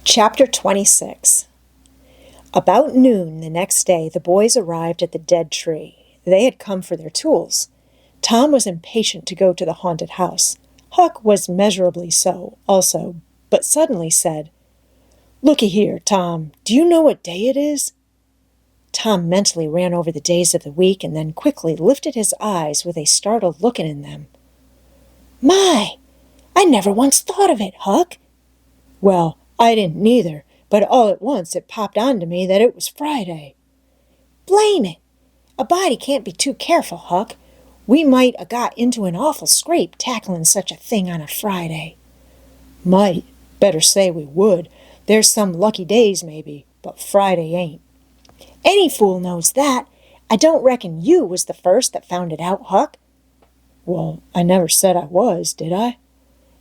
Chapter 26. About noon the next day, the boys arrived at the dead tree. They had come for their tools. Tom was impatient to go to the haunted house. Huck was measurably so, also, but suddenly said, "Looky here, Tom, do you know what day it is?" Tom mentally ran over the days of the week and then quickly lifted his eyes with a startled look in them. "My! I never once thought of it, Huck." "Well, I didn't neither, but all at once it popped onto me that it was Friday." "Blame it! A body can't be too careful, Huck. We might a got into an awful scrape tackling such a thing on a Friday." "Might. Better say we would. There's some lucky days, maybe, but Friday ain't." "Any fool knows that. I don't reckon you was the first that found it out, Huck." "Well, I never said I was, did I?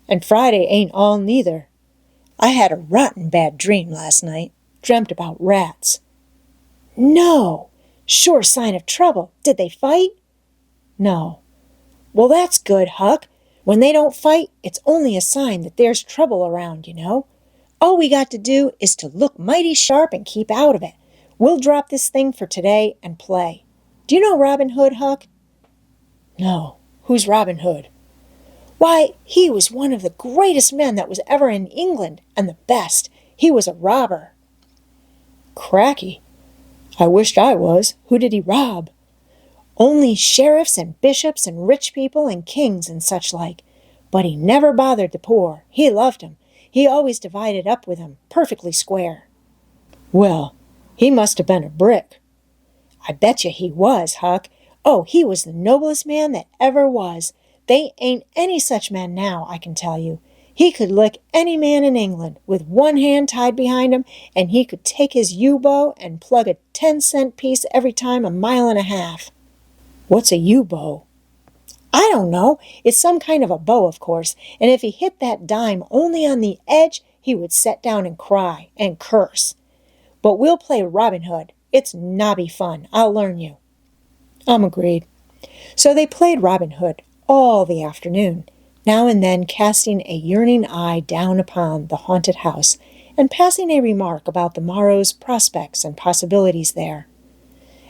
And Friday ain't all neither. I had a rotten bad dream last night. Dreamt about rats." "No! Sure sign of trouble. Did they fight?" "No." "Well, that's good, Huck. When they don't fight, it's only a sign that there's trouble around, you know. All we got to do is to look mighty sharp and keep out of it. We'll drop this thing for today and play. Do you know Robin Hood, Huck?" "No. Who's Robin Hood?" "Why, he was one of the greatest men that was ever in England, and the best. He was a robber." "Cracky. I wished I was. Who did he rob?" "Only sheriffs and bishops and rich people and kings and such like. But he never bothered the poor. He loved 'em. He always divided up with 'em, perfectly square." "Well, he must have been a brick." "I bet you he was, Huck. Oh, he was the noblest man that ever was. They ain't any such men now, I can tell you. He could lick any man in England with one hand tied behind him, and he could take his yew-bow and plug a 10-cent piece every time a mile and a half." "What's a yew-bow?" "I don't know. It's some kind of a bow, of course, and if he hit that dime only on the edge, he would set down and cry and curse. But we'll play Robin Hood. It's nobby fun. I'll learn you." "I'm agreed." So they played Robin Hood all the afternoon, now and then casting a yearning eye down upon the haunted house and passing a remark about the morrow's prospects and possibilities there.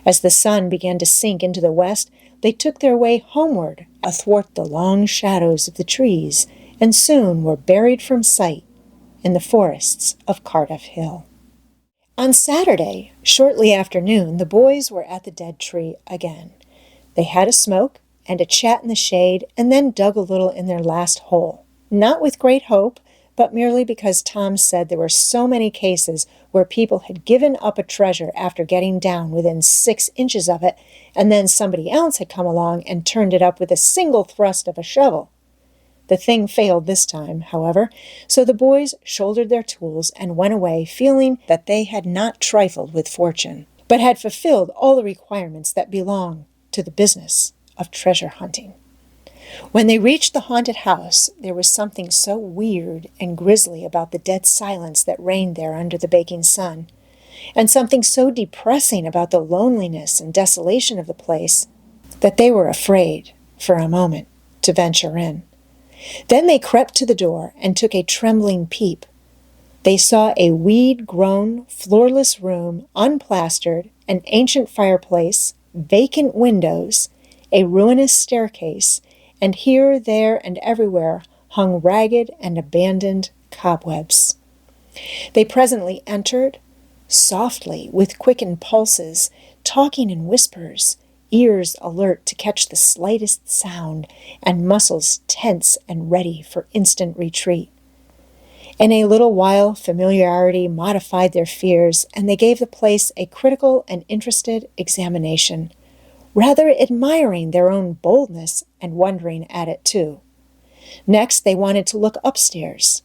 As the sun began to sink into the west, they took their way homeward athwart the long shadows of the trees and soon were buried from sight in the forests of Cardiff Hill. On Saturday, shortly after noon, the boys were at the dead tree again. They had a smoke and a chat in the shade, and then dug a little in their last hole, not with great hope, but merely because Tom said there were so many cases where people had given up a treasure after getting down within 6 inches of it, and then somebody else had come along and turned it up with a single thrust of a shovel. The thing failed this time, however, so the boys shouldered their tools and went away feeling that they had not trifled with fortune, but had fulfilled all the requirements that belong to the business of treasure hunting. When they reached the haunted house, there was something so weird and grisly about the dead silence that reigned there under the baking sun, and something so depressing about the loneliness and desolation of the place, that they were afraid, for a moment, to venture in. Then they crept to the door and took a trembling peep. They saw a weed-grown, floorless room, unplastered, an ancient fireplace, vacant windows, a ruinous staircase, and here, there, and everywhere hung ragged and abandoned cobwebs. They presently entered, softly, with quickened pulses, talking in whispers, ears alert to catch the slightest sound, and muscles tense and ready for instant retreat. In a little while, familiarity modified their fears, and they gave the place a critical and interested examination, rather admiring their own boldness and wondering at it too. Next, they wanted to look upstairs.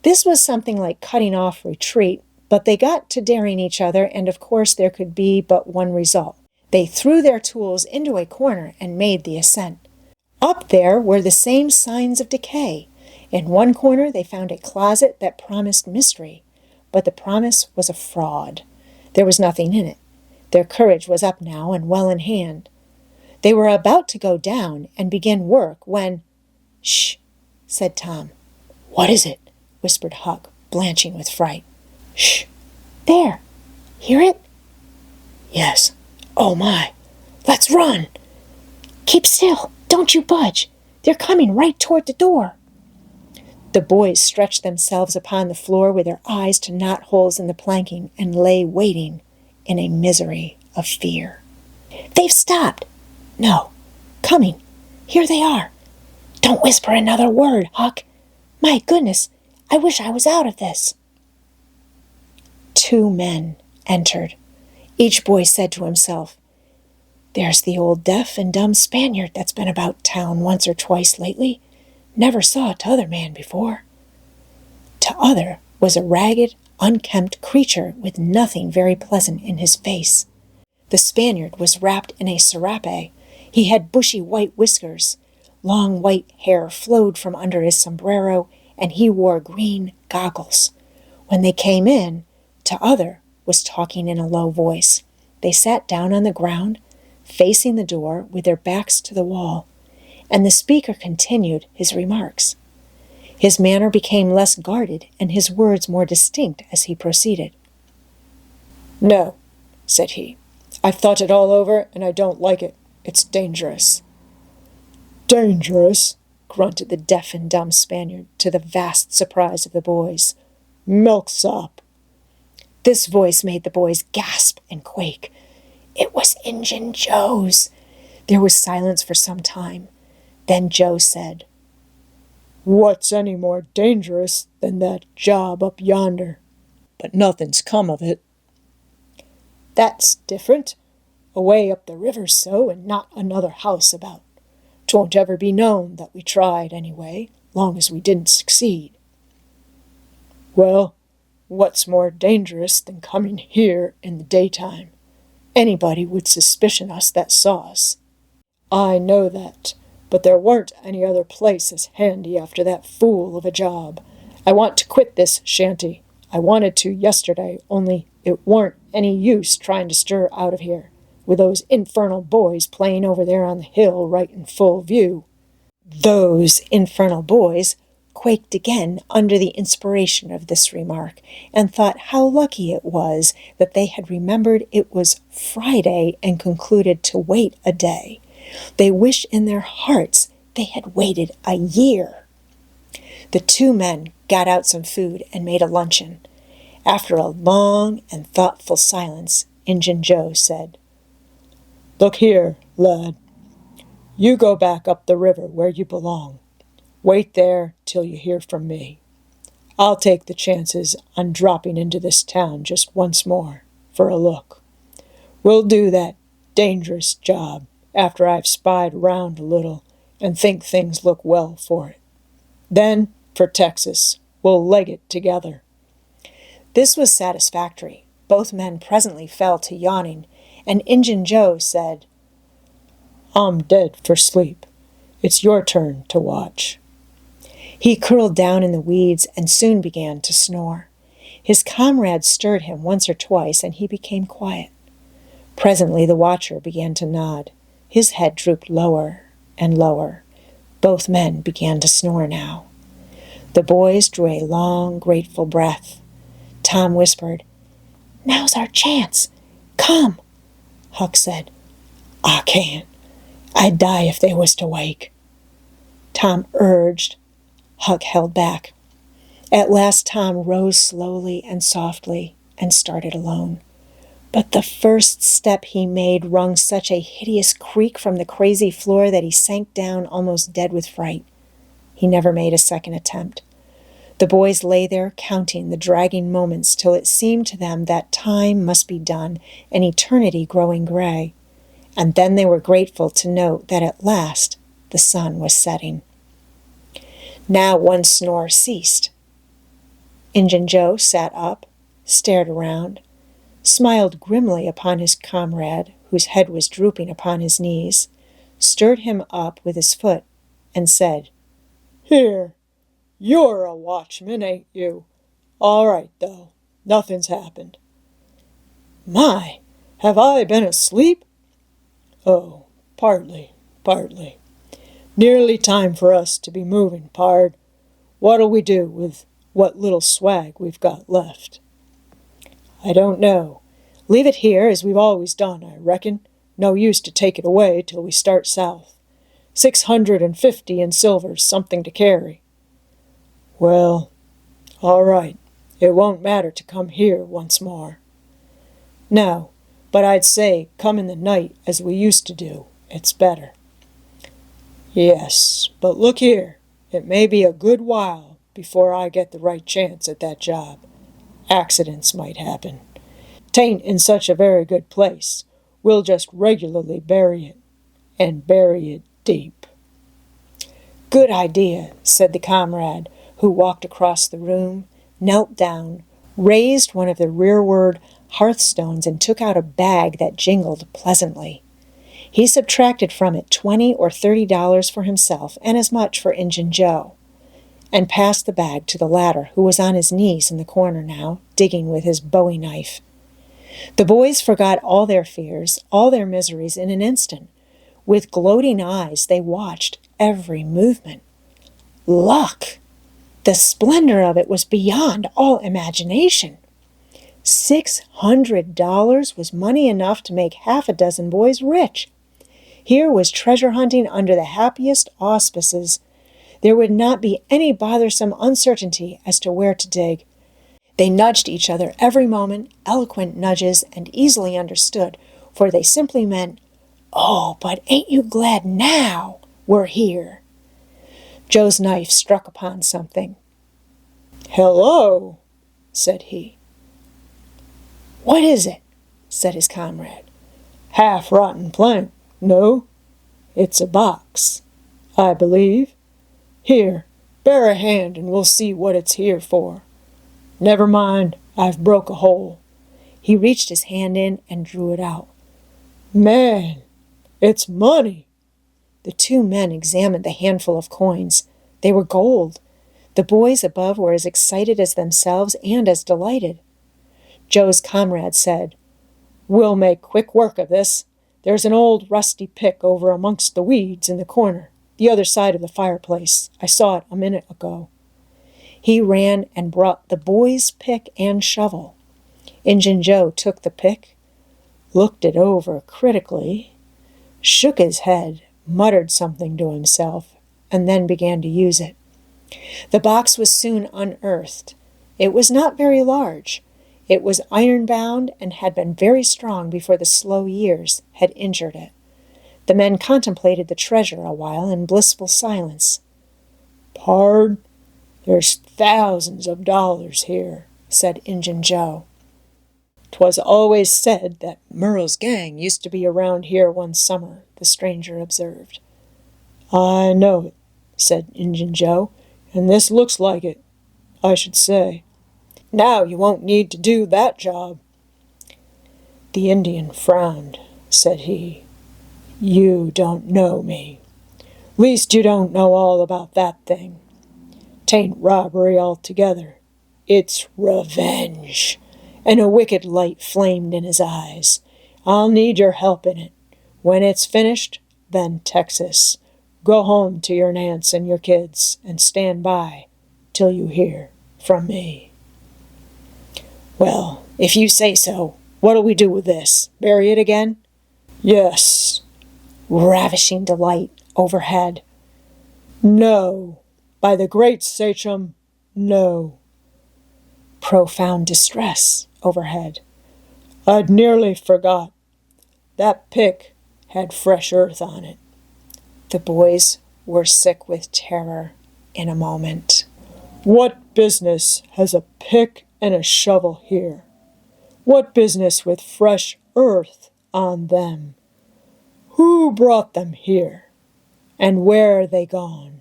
This was something like cutting off retreat, but they got to daring each other, and of course there could be but one result. They threw their tools into a corner and made the ascent. Up there were the same signs of decay. In one corner they found a closet that promised mystery, but the promise was a fraud. There was nothing in it. Their courage was up now and well in hand. They were about to go down and begin work when— "Shh," said Tom. "What is it?" whispered Huck, blanching with fright. Shh! There! Hear it? Yes. Oh my! Let's run! Keep still! Don't you budge! They're coming right toward the door. The boys stretched themselves upon the floor with their eyes to knot-holes in the planking and lay waiting in a misery of fear. They've stopped! No. Coming. Here they are. Don't whisper another word, Huck. My goodness, I wish I was out of this. 2 men entered. Each boy said to himself, There's the old deaf and dumb Spaniard that's been about town once or twice lately. Never saw t'other man before. T'other was a ragged, unkempt creature with nothing very pleasant in his face. The Spaniard was wrapped in a serape. He had bushy white whiskers. Long white hair flowed from under his sombrero, and he wore green goggles. When they came in, T'other was talking in a low voice. They sat down on the ground, facing the door with their backs to the wall, and the speaker continued his remarks. His manner became less guarded and his words more distinct as he proceeded. No, said he. I've thought it all over, and I don't like it. It's dangerous. Dangerous, grunted the deaf and dumb Spaniard, to the vast surprise of the boys. Milksop. This voice made the boys gasp and quake. It was Injun Joe's. There was silence for some time. Then Joe said, What's any more dangerous than that job up yonder? But nothing's come of it. That's different. Away up the river so, and not another house about. 'Twon't ever be known that we tried, anyway, long as we didn't succeed. Well, what's more dangerous than coming here in the daytime? Anybody would suspicion us that saw us. I know that, but there weren't any other place as handy after that fool of a job. I want to quit this shanty. I wanted to yesterday, only it weren't any use trying to stir out of here, with those infernal boys playing over there on the hill right in full view. Those infernal boys quaked again under the inspiration of this remark, and thought how lucky it was that they had remembered it was Friday and concluded to wait a day. They wished in their hearts they had waited a year. The 2 men got out some food and made a luncheon. After a long and thoughtful silence, Injun Joe said, Look here, lad. You go back up the river where you belong. Wait there till you hear from me. I'll take the chances on dropping into this town just once more for a look. We'll do that dangerous job after I've spied round a little and think things look well for it. Then, for Texas, we'll leg it together. This was satisfactory. Both men presently fell to yawning, and Injun Joe said, I'm dead for sleep. It's your turn to watch. He curled down in the weeds and soon began to snore. His comrades stirred him once or twice, and he became quiet. Presently the watcher began to nod. His head drooped lower and lower. Both men began to snore now. The boys drew a long, grateful breath. Tom whispered, Now's our chance. Come. Huck said, I can't. I'd die if they was to wake. Tom urged. Huck held back. At last Tom rose slowly and softly and started alone. But the first step he made wrung such a hideous creak from the crazy floor that he sank down almost dead with fright. He never made a second attempt. The boys lay there counting the dragging moments till it seemed to them that time must be done and eternity growing gray. And then they were grateful to note that at last the sun was setting. Now one snore ceased. Injun Joe sat up, stared around, smiled grimly upon his comrade, whose head was drooping upon his knees, stirred him up with his foot, and said, Here, you're a watchman, ain't you? All right, though. Nothing's happened. My, have I been asleep? Oh, partly. Nearly time for us to be moving, pard. What'll we do with what little swag we've got left? I don't know. Leave it here as we've always done, I reckon. No use to take it away till we start south. 650 in silver's something to carry. Well, all right. It won't matter to come here once more. No, but I'd say come in the night as we used to do. It's better. Yes, but look here. It may be a good while before I get the right chance at that job. Accidents might happen. 'Tain't in such a very good place. We'll just regularly bury it, and bury it deep. Good idea, said the comrade, who walked across the room, knelt down, raised one of the rearward hearthstones, and took out a bag that jingled pleasantly. He subtracted from it $20 or $30 for himself and as much for Injun Joe, and passed the bag to the latter, who was on his knees in the corner now, digging with his bowie knife. The boys forgot all their fears, all their miseries in an instant. With gloating eyes they watched every movement. Luck! The splendor of it was beyond all imagination. $600 was money enough to make half a dozen boys rich. Here was treasure hunting under the happiest auspices. There would not be any bothersome uncertainty as to where to dig. They nudged each other every moment, eloquent nudges and easily understood, for they simply meant, "Oh, but ain't you glad now we're here?" Joe's knife struck upon something. "Hello," said he. "What is it?" said his comrade. "Half-rotten plank, no? It's a box, I believe. Here, bear a hand and we'll see what it's here for. Never mind, I've broke a hole." He reached his hand in and drew it out. "Man, it's money." The two men examined the handful of coins. They were gold. The boys above were as excited as themselves and as delighted. Joe's comrade said, "We'll make quick work of this. There's an old rusty pick over amongst the weeds in the corner, the other side of the fireplace. I saw it a minute ago." He ran and brought the boy's pick and shovel. Injun Joe took the pick, looked it over critically, shook his head, muttered something to himself, and then began to use it. The box was soon unearthed. It was not very large. It was iron-bound and had been very strong before the slow years had injured it. The men contemplated the treasure a while in blissful silence. "Pard, there's thousands of dollars here," said Injun Joe. "'Twas always said that Murrell's gang used to be around here one summer," the stranger observed. "I know it," said Injun Joe, "and this looks like it, I should say. Now you won't need to do that job." The Indian frowned. Said he, "You don't know me. Least you don't know all about that thing. 'Tain't robbery altogether. It's revenge." And a wicked light flamed in his eyes. "I'll need your help in it. When it's finished, then Texas. Go home to your aunts and your kids, and stand by till you hear from me." "Well, if you say so, what'll we do with this? Bury it again?" "Yes." Ravishing delight overhead. "No. By the great sachem, no." Profound distress overhead. "I'd nearly forgot. That pick had fresh earth on it." The boys were sick with terror in a moment. "What business has a pick and a shovel here? What business with fresh earth on them? Who brought them here? And where are they gone?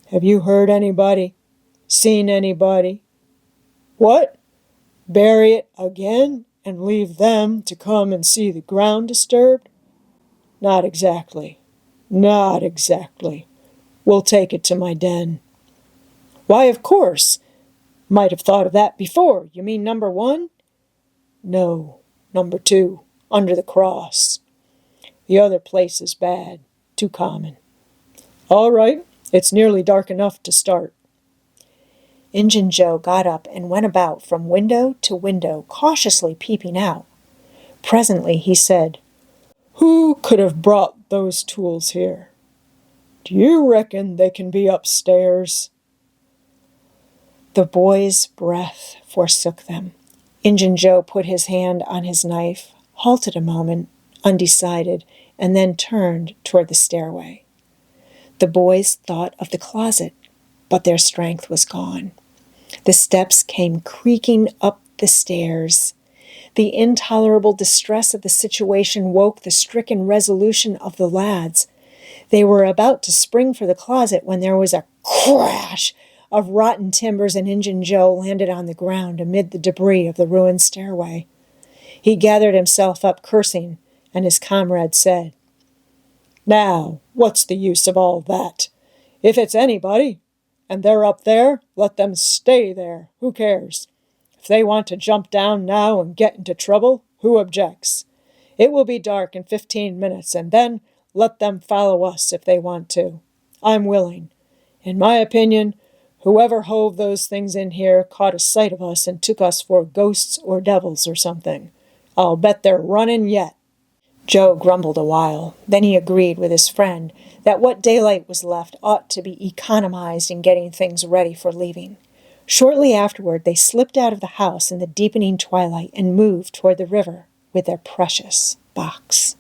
Have you heard anybody? Seen anybody? What? Bury it again and leave them to come and see the ground disturbed? Not exactly. Not exactly. We'll take it to my den." "Why, of course. Might have thought of that before. You mean number 1? "No, number 2, under the cross. The other place is bad, too common." "All right, it's nearly dark enough to start." Injun Joe got up and went about from window to window, cautiously peeping out. Presently he said, "Who could have brought those tools here? Do you reckon they can be upstairs?" The boys' breath forsook them. Injun Joe put his hand on his knife, halted a moment, undecided, and then turned toward the stairway. The boys thought of the closet, but their strength was gone. The steps came creaking up the stairs. The intolerable distress of the situation woke the stricken resolution of the lads. They were about to spring for the closet when there was a crash of rotten timbers, and Injun Joe landed on the ground amid the debris of the ruined stairway. He gathered himself up, cursing, and his comrade said, "Now, what's the use of all that? If it's anybody, and they're up there, let them stay there. Who cares? If they want to jump down now and get into trouble, who objects? It will be dark in 15 minutes, and then let them follow us if they want to. I'm willing. In my opinion, whoever hove those things in here caught a sight of us and took us for ghosts or devils or something. I'll bet they're running yet." Joe grumbled a while. Then he agreed with his friend that what daylight was left ought to be economized in getting things ready for leaving. Shortly afterward, they slipped out of the house in the deepening twilight and moved toward the river with their precious box.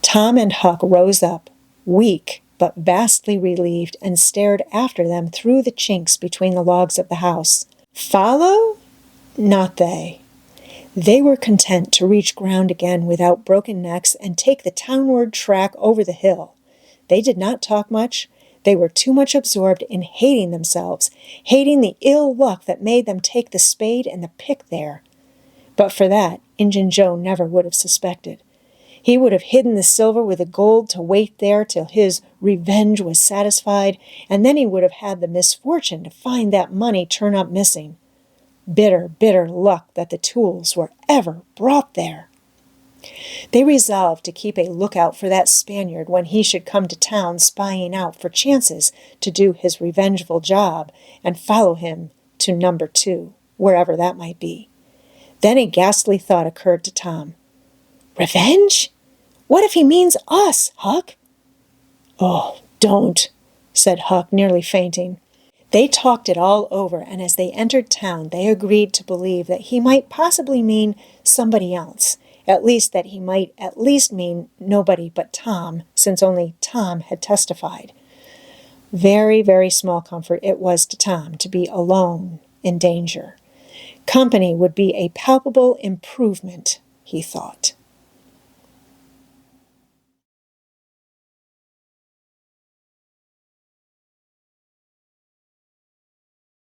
Tom and Huck rose up, weak but vastly relieved, and stared after them through the chinks between the logs of the house. Follow? Not they. They were content to reach ground again without broken necks and take the townward track over the hill. They did not talk much. They were too much absorbed in hating themselves, hating the ill luck that made them take the spade and the pick there. But for that, Injun Joe never would have suspected. He would have hidden the silver with the gold to wait there till his revenge was satisfied, and then he would have had the misfortune to find that money turn up missing. Bitter, bitter luck that the tools were ever brought there. They resolved to keep a lookout for that Spaniard when he should come to town, spying out for chances to do his revengeful job, and follow him to number 2, wherever that might be. Then a ghastly thought occurred to Tom. "Revenge? What if he means us, Huck?" "Oh, don't," said Huck, nearly fainting. They talked it all over, and as they entered town, they agreed to believe that he might possibly mean somebody else, at least that he might at least mean nobody but Tom, since only Tom had testified. Very, very small comfort it was to Tom to be alone in danger. Company would be a palpable improvement, he thought.